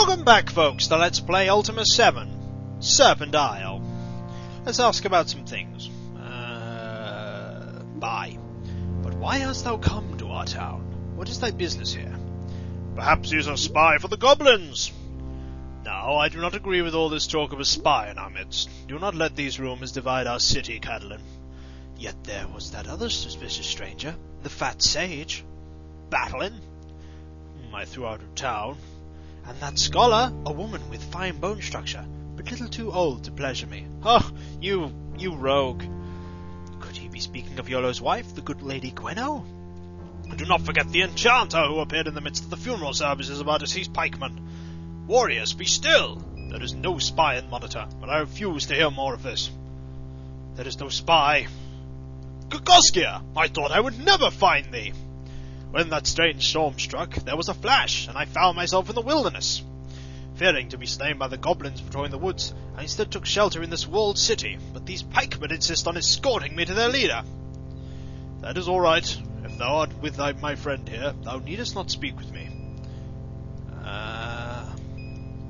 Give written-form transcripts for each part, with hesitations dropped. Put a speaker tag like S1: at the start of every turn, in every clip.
S1: Welcome back, folks, to Let's Play Ultima VII Serpent Isle. Let's ask about some things. Bye. But why hast thou come to our town? What is thy business here? Perhaps he is a spy for the goblins. Now, I do not agree with all this talk of a spy in our midst. Do not let these rumours divide our city, Catelyn. Yet there was that other suspicious stranger, the fat sage, Battling, whom I threw out of town. And that scholar, a woman with fine bone structure, but little too old to pleasure me. Oh, you rogue. Could he be speaking of Iolo's wife, the good Lady Gwenno? And do not forget the enchanter who appeared in the midst of the funeral services of our deceased pikeman. Warriors, be still! There is no spy in Monitor, but I refuse to hear more of this. There is no spy. Kikoskia! I thought I would never find thee! When that strange storm struck, there was a flash, and I found myself in the wilderness. Fearing to be slain by the goblins patrolling the woods, I instead took shelter in this walled city, but these pikemen insist on escorting me to their leader. That is all right. If thou art with my friend here, thou needest not speak with me.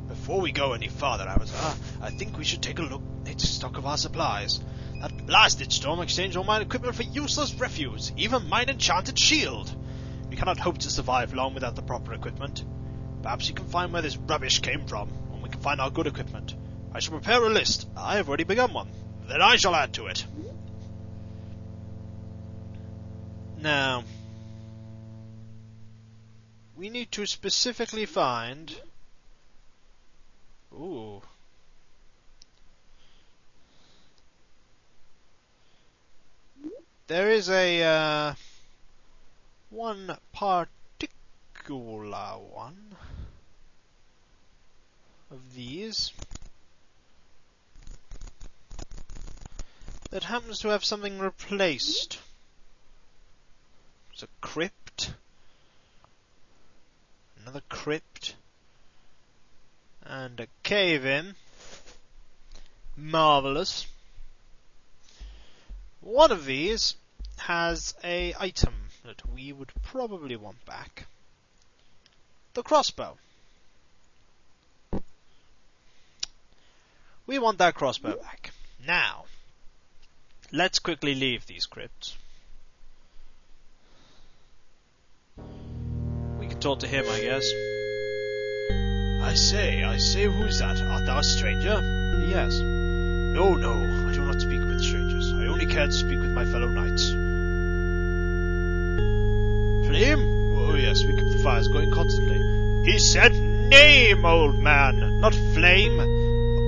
S1: Before we go any farther, Avatar, I think we should take a look at stock of our supplies. That blasted storm exchanged all my equipment for useless refuse, even mine enchanted shield. We cannot hope to survive long without the proper equipment. Perhaps you can find where this rubbish came from, and we can find our good equipment. I shall prepare a list. I have already begun one. Then I shall add to it. Now, we need to specifically find... Ooh. There is a, one particular one of these that happens to have something replaced. It's a crypt, another crypt, and a cave-in. Marvellous. One of these has a item that we would probably want back. The crossbow. We want that crossbow back. Now, let's quickly leave these crypts. We can talk to him, I guess. I say, who's that? Art thou a stranger? Yes. No, I do not speak with strangers. I only care to speak with my fellow knights. Flame? Oh yes, we keep the fires going constantly. He said name, old man, not flame.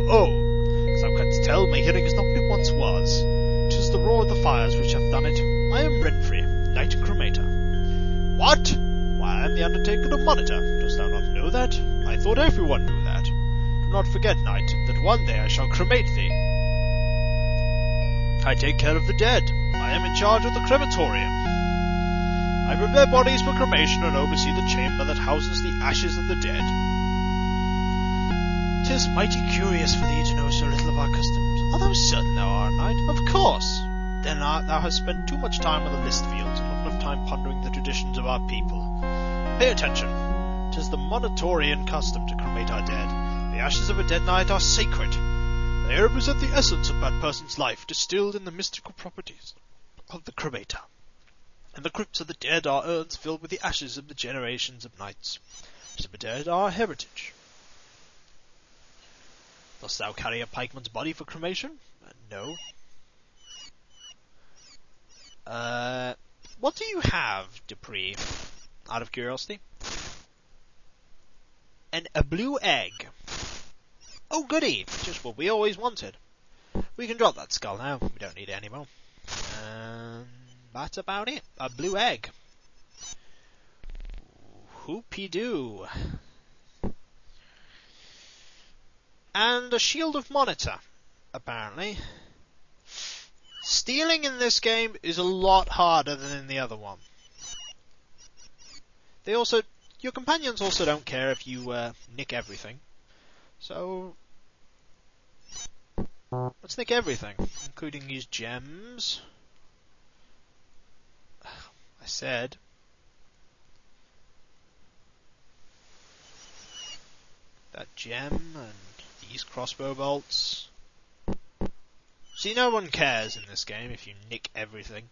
S1: Oh, as thou canst tell, my hearing is not what it once was. 'Tis the roar of the fires which hath done it. I am Renfrey, Knight Cremator. What? Why, I am the Undertaker of Monitor. Dost thou not know that? I thought everyone knew that. Do not forget, knight, that one day I shall cremate thee. I take care of the dead. I am in charge of the crematorium. I prepare bodies for cremation and oversee the chamber that houses the ashes of the dead. 'Tis mighty curious for thee to know so little of our customs. Art thou certain thou art a knight? Of course. Then thou hast spent too much time on the list fields and not enough time pondering the traditions of our people. Pay attention. 'Tis the Monitorian custom to cremate our dead. The ashes of a dead knight are sacred. They represent the essence of that person's life, distilled in the mystical properties of the cremator. And the crypts of the dead are urns filled with the ashes of the generations of knights. The dead are our heritage. Dost thou carry a pikeman's body for cremation? No. What do you have, Dupree? Out of curiosity. A blue egg. Oh, goody! Just what we always wanted. We can drop that skull now. We don't need it anymore. That's about it. A blue egg. Whoopie-doo. And a shield of Monitor, apparently. Stealing in this game is a lot harder than in the other one. Your companions also don't care if you nick everything. So, let's nick everything, including these gems. I said gem and these crossbow bolts. See, no one cares in this game if you nick everything.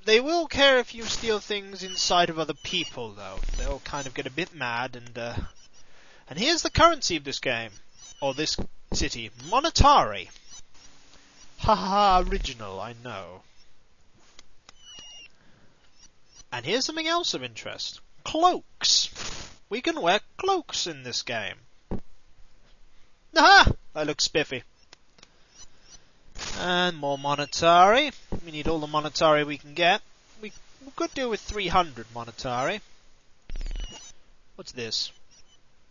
S1: They will care if you steal things inside of other people, though. They'll kind of get a bit mad, and here's the currency of this game. Or this city. Monetary. Haha, original, I know. And here's something else of interest. Cloaks. We can wear cloaks in this game. Aha! I look spiffy. And more monetary. We need all the monetary we can get. We could do with 300 monetary. What's this?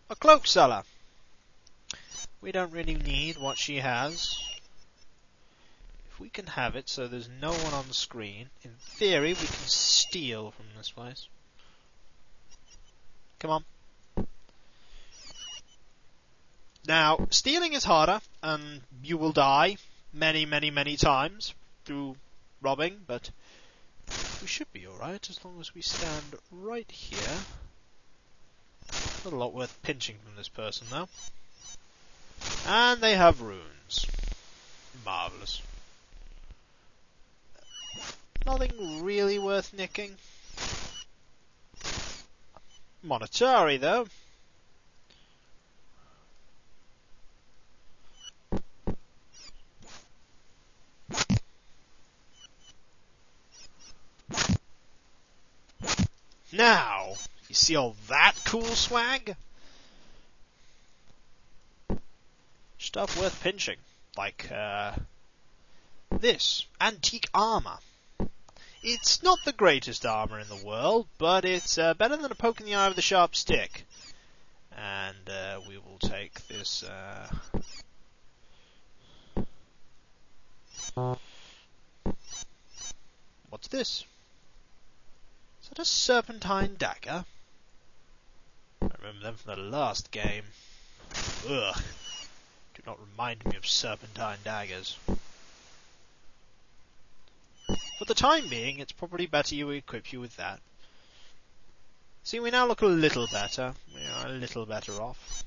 S1: A cloak seller. We don't really need what she has. If we can have it so there's no one on the screen, in theory we can steal from this place. Come on. Now, stealing is harder, and you will die many, many, many times through robbing, but we should be alright as long as we stand right here. Not a lot worth pinching from this person, though. And they have runes. Marvellous. Nothing really worth nicking. Monetary, though. Now, you see all that cool swag? Stuff worth pinching. Like, this. Antique armor. It's not the greatest armor in the world, but it's better than a poke in the eye with a sharp stick. And we will take this... What's this? Is that a serpentine dagger? I remember them from the last game. Ugh. Do not remind me of serpentine daggers. For the time being, it's probably better you equip you with that. See, we now look a little better. We are a little better off.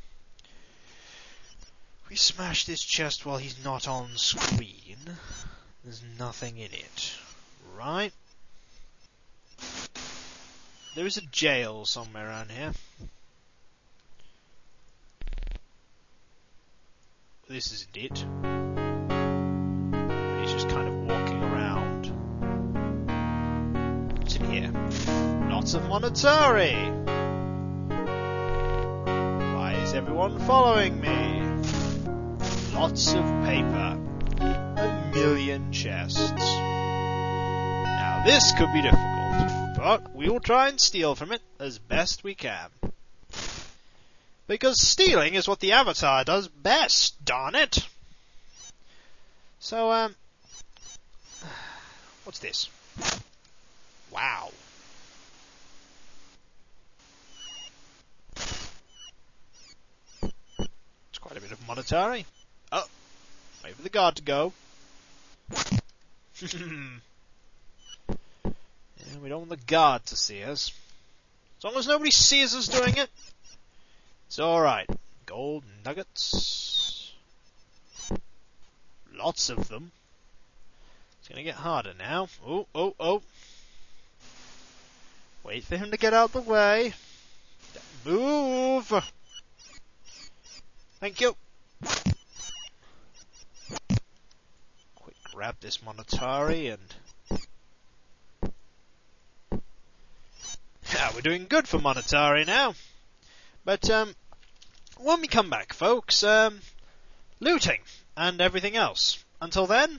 S1: We smash this chest while he's not on screen. There's nothing in it. Right? There is a jail somewhere around here. This isn't it. He's just kind of walking around. What's in here? Lots of monetary! Why is everyone following me? Lots of paper. 1,000,000 chests. Now this could be difficult, but we will try and steal from it as best we can. Because stealing is what the Avatar does best, darn it! So, what's this? Wow. It's quite a bit of monetary. Oh, wait for the guard to go. Yeah, we don't want the guard to see us. As long as nobody sees us doing it, it's alright. Gold nuggets. Lots of them. It's gonna get harder now. Oh, oh, oh. Wait for him to get out the way. Move! Thank you. Quick, grab this monetary and... Yeah, we're doing good for monetary now. But, when we come back, folks, looting and everything else. Until then.